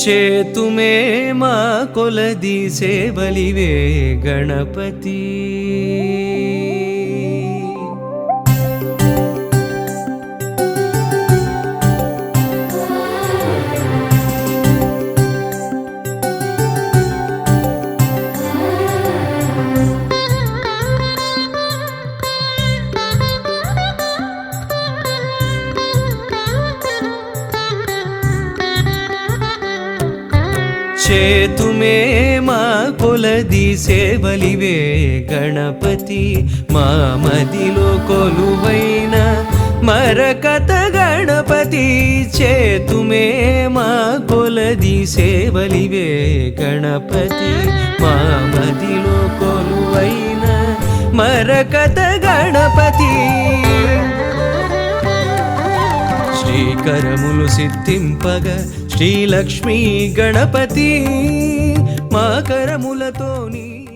చేతుమే మా కొలది సేవలివే గణపతి. చేతుమే మా కొలది సేవలివే గణపతి. మా మదిలో కొలువైన మరకత గణపతి. చేతుమే మా కొలది సేవలివే గణపతి. మా మదిలో కొలువైన మరకత గణపతి. శ్రీకరములు సిద్ధింపగ శ్రీలక్ష్మీ గణపతి. మా కరములతో నీ